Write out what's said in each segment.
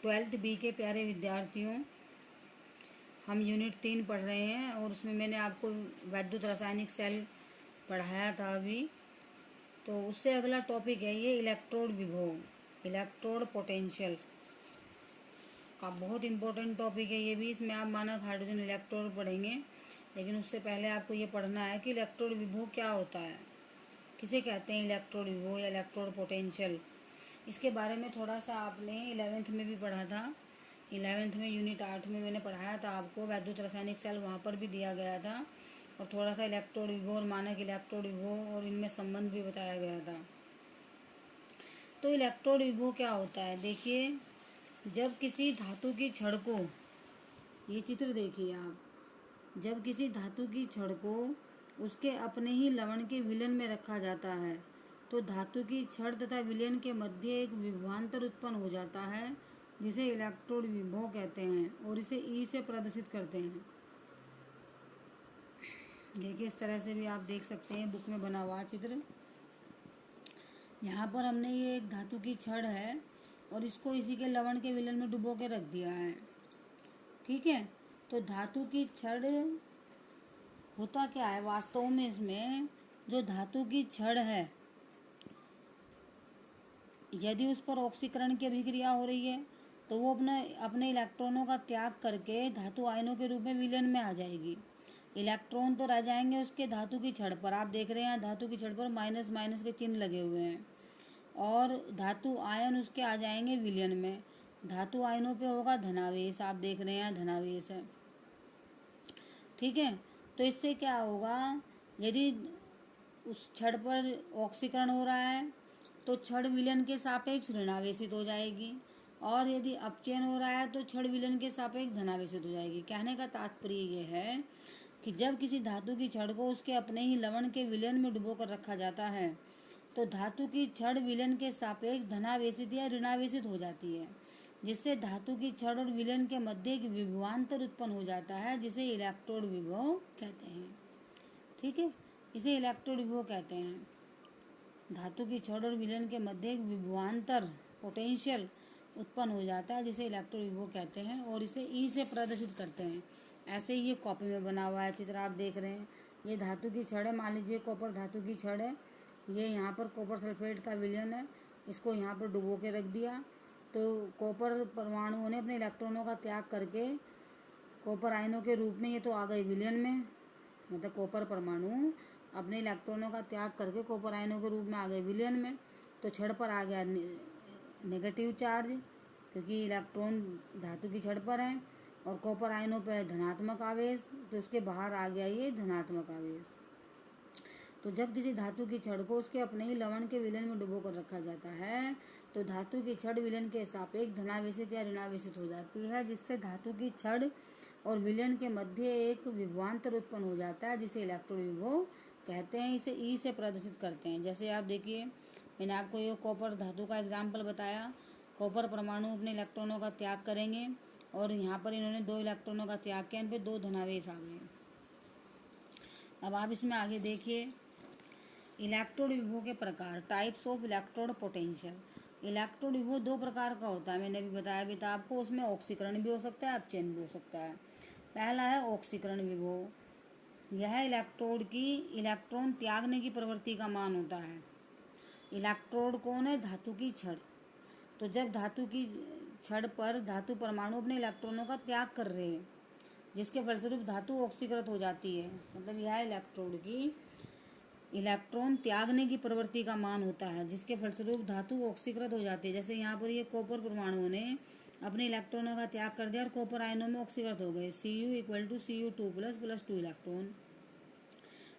Twelfth B के प्यारे विद्यार्थियों, हम यूनिट 3 पढ़ रहे हैं और उसमें मैंने आपको वैद्युत रासायनिक सेल पढ़ाया था अभी। तो उससे अगला टॉपिक है ये इलेक्ट्रोड विभव, इलेक्ट्रोड पोटेंशियल का बहुत इंपॉर्टेंट टॉपिक है ये भी। इसमें आप मानक हाइड्रोजन इलेक्ट्रोड पढ़ेंगे, लेकिन उससे पहले आपको ये पढ़ना है कि इलेक्ट्रोड विभव क्या होता है, किसे कहते हैं इलेक्ट्रोड विभव या इलेक्ट्रोड पोटेंशियल। इसके बारे में थोड़ा सा आपने 11th में भी पढ़ा था। 11th में यूनिट 8 में मैंने पढ़ाया था आपको वैद्युत रासायनिक सेल, वहाँ पर भी दिया गया था और थोड़ा सा इलेक्ट्रोड विभव और मानक इलेक्ट्रोड विभव और इनमें संबंध भी बताया गया था। तो इलेक्ट्रोड विभव क्या होता है, देखिए, जब किसी धातु की छड़ को, ये चित्र देखिए आप, जब किसी धातु की छड़ को उसके अपने ही लवण के विलयन में रखा जाता है तो धातु की छड़ तथा विलयन के मध्य एक विभवांतर उत्पन्न हो जाता है जिसे इलेक्ट्रोड विभव कहते हैं और इसे ई से प्रदर्शित करते हैं। देखिए इस तरह से भी आप देख सकते हैं, बुक में बना हुआ चित्र। यहाँ पर हमने ये एक धातु की छड़ है और इसको इसी के लवण के विलयन में डुबो के रख दिया है, ठीक है। तो धातु की छड़ होता क्या है वास्तव में, इसमें जो धातु की छड़ है यदि उस पर ऑक्सीकरण की अभिक्रिया हो रही है तो वो अपने इलेक्ट्रॉनों का त्याग करके धातु आयनों के रूप में विलयन में आ जाएगी। इलेक्ट्रॉन तो रह जाएंगे उसके धातु की छड़ पर, आप देख रहे हैं धातु की छड़ पर माइनस माइनस के चिन्ह लगे हुए हैं, और धातु आयन उसके आ जाएंगे विलयन में। धातु आयनों पे होगा धनावेश, आप देख रहे हैं धनावेश है, ठीक है। तो इससे क्या होगा, यदि उस छड़ पर ऑक्सीकरण हो रहा है तो छड़ विलयन के सापेक्ष ऋणावेशित हो जाएगी, और यदि अपचयन हो रहा है तो छड़ विलयन के सापेक्ष धनावेशित हो जाएगी। कहने का तात्पर्य ये है कि जब किसी धातु की छड़ को उसके अपने ही लवण के विलयन में डुबो कर रखा जाता है तो धातु की छड़ विलयन के सापेक्ष धनावेशित या ऋणावेशित हो जाती है, जिससे धातु की छड़ और विलयन के मध्य एक विभवांतर उत्पन्न हो जाता है जिसे इलेक्ट्रोड विभव कहते हैं, ठीक है। इसे इलेक्ट्रोड विभव कहते हैं। धातु की छड़ और विलयन के मध्य एक विभवांतर पोटेंशियल उत्पन्न हो जाता है जिसे इलेक्ट्रोड विभव कहते हैं और इसे ई से प्रदर्शित करते हैं। ऐसे ही ये कॉपी में बना हुआ है चित्र, आप देख रहे हैं। ये धातु की छड़ है, मान लीजिए कॉपर धातु की छड़ है, ये यहाँ पर कॉपर सल्फेट का विलयन है, इसको यहाँ पर डुबो के रख दिया तो कॉपर परमाणुओं ने अपने इलेक्ट्रॉनों का त्याग करके कॉपर आयनों के रूप में ये तो आ गए विलयन में, मतलब कॉपर परमाणु अपने इलेक्ट्रॉनों का त्याग करके कॉपर आयनों के रूप में आ गए विलयन में। तो छड़ पर आ गया नेगेटिव चार्ज, क्योंकि इलेक्ट्रॉन धातु की छड़ पर है और कॉपर आयनों पर धनात्मक आवेश, तो उसके बाहर आ गया ये धनात्मक आवेश। तो जब किसी धातु की छड़ को उसके अपने ही लवण के विलयन में डुबो कर रखा जाता है तो धातु की छड़ विलयन के सापेक्ष धनावेशित या ऋणावेशित हो जाती है, जिससे धातु की छड़ और विलयन के मध्य एक विभवांतर उत्पन्न हो जाता है जिसे इलेक्ट्रोड विभव कहते हैं। इसे ई से प्रदर्शित करते हैं। जैसे आप देखिए, मैंने आपको ये कॉपर धातु का एग्जाम्पल बताया। कॉपर परमाणु अपने इलेक्ट्रॉनों का त्याग करेंगे और यहाँ पर इन्होंने 2 इलेक्ट्रॉनों का त्याग किया, इन पर 2 धनावेश आ गए। अब आप इसमें आगे देखिए, इलेक्ट्रोड विभव के प्रकार, types of electrode potential. Electrode विभव 2 प्रकार का होता है, मैंने अभी बताया भी था आपको। उसमें ऑक्सीकरण भी हो सकता है, अपचयन भी हो सकता है। पहला है ऑक्सीकरण विभव। यह इलेक्ट्रोड की इलेक्ट्रॉन त्यागने की प्रवृत्ति का मान होता है। इलेक्ट्रोड कौन है, धातु की छड़। तो जब धातु की छड़ पर धातु परमाणु अपने इलेक्ट्रॉनों का त्याग कर रहे हैं जिसके फलस्वरूप धातु ऑक्सीकृत हो जाती है, मतलब यह इलेक्ट्रोड की इलेक्ट्रॉन त्यागने की प्रवृत्ति का मान होता है जिसके फलस्वरूप धातु ऑक्सीकृत हो जाती है। जैसे यहाँ पर ये कॉपर परमाणुओं ने अपने इलेक्ट्रॉनों का त्याग कर दिया और कॉपर आयनों में ऑक्सीकृत हो गए, Cu equal to Cu2 plus 2 electron.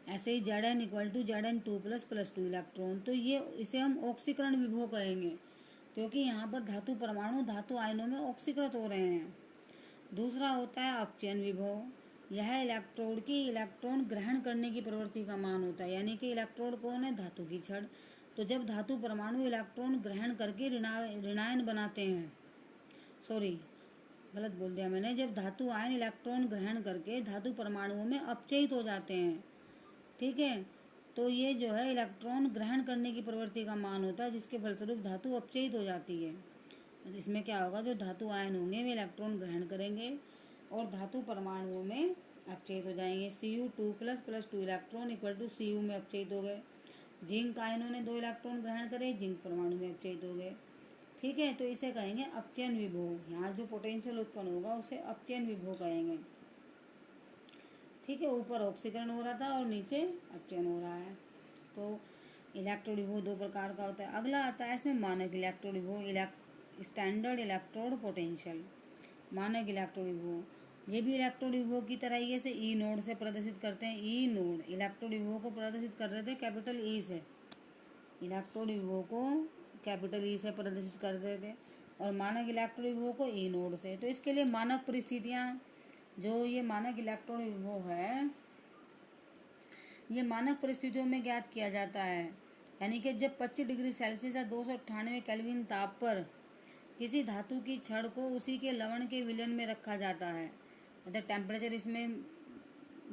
ऐसे ही Zn equal to Zn2 plus 2 electron. तो ये इसे हम ऑक्सीकरण विभव कहेंगे क्योंकि यहाँ पर धातु परमाणु धातु आयनों में ऑक्सीकृत हो रहे हैं। दूसरा होता है अपचयन विभव। यह इलेक्ट्रोड की इलेक्ट्रॉन ग्रहण करने की प्रवृत्ति का मान होता है, यानी कि इलेक्ट्रोड कौन है, धातु की छड़। तो जब धातु परमाणु इलेक्ट्रॉन ग्रहण करके ऋणायन बनाते हैं, सॉरी गलत बोल दिया मैंने, जब धातु आयन इलेक्ट्रॉन ग्रहण करके धातु परमाणुओं में अपचयित हो जाते हैं, ठीक है, तो ये जो है इलेक्ट्रॉन ग्रहण करने की प्रवृत्ति का मान होता है जिसके फलस्वरूप धातु अपचयित हो जाती है। तो इसमें क्या होगा, जो धातु आयन होंगे वे इलेक्ट्रॉन ग्रहण करेंगे और धातु परमाणुओं में अपचयित हो जाएंगे। Cu2 plus 2 electron equal to Cu में अपचयित हो गए। जिंक आयनों ने 2 इलेक्ट्रॉन ग्रहण करे, जिंक परमाणु में अपचयित हो गए। ठीक है, तो इसे कहेंगे अपचयन विभव। यहाँ जो पोटेंशियल उत्पन्न होगा उसे अपचयन विभव कहेंगे। ठीक है, ऊपर ऑक्सीकरण हो रहा था और नीचे अपचयन हो रहा है। तो इलेक्ट्रोड विभव 2 प्रकार का होता है। अगला आता है इसमें मानक इलेक्ट्रोड विभव, स्टैंडर्ड इलेक्ट्रोड पोटेंशियल। मानक इलेक्ट्रोड विभव ये भी इलेक्ट्रोड विभव की तरह ही से ई नोड से प्रदर्शित करते हैं। ई नोड इलेक्ट्रोड विभव को प्रदर्शित कर रहे थे कैपिटल ई से, इलेक्ट्रोड विभव को कैपिटल ई से प्रदर्शित कर रहे थे और मानक इलेक्ट्रोड विभव को ई नोड से। तो इसके लिए मानक परिस्थितियां, जो ये मानक इलेक्ट्रोड विभव है, ये मानक परिस्थितियों में ज्ञात किया जाता है। यानी कि जब 25 डिग्री सेल्सियस या 298 केल्विन ताप पर किसी धातु की छड़ को उसी के लवण के विलयन में रखा जाता है, मतलब टेम्परेचर इसमें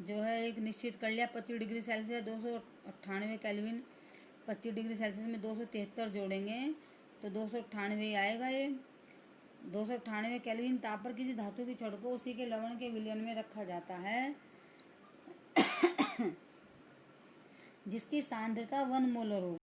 जो है एक निश्चित कर लिया, 25 degree Celsius 298 kelvin, 25 degree Celsius में 273 जोड़ेंगे तो 298 आएगा। ये 298 केल्विन ताप पर किसी धातु की छड़ को उसी के लवण के विलयन में रखा जाता है जिसकी सांद्रता 1 मोलर हो।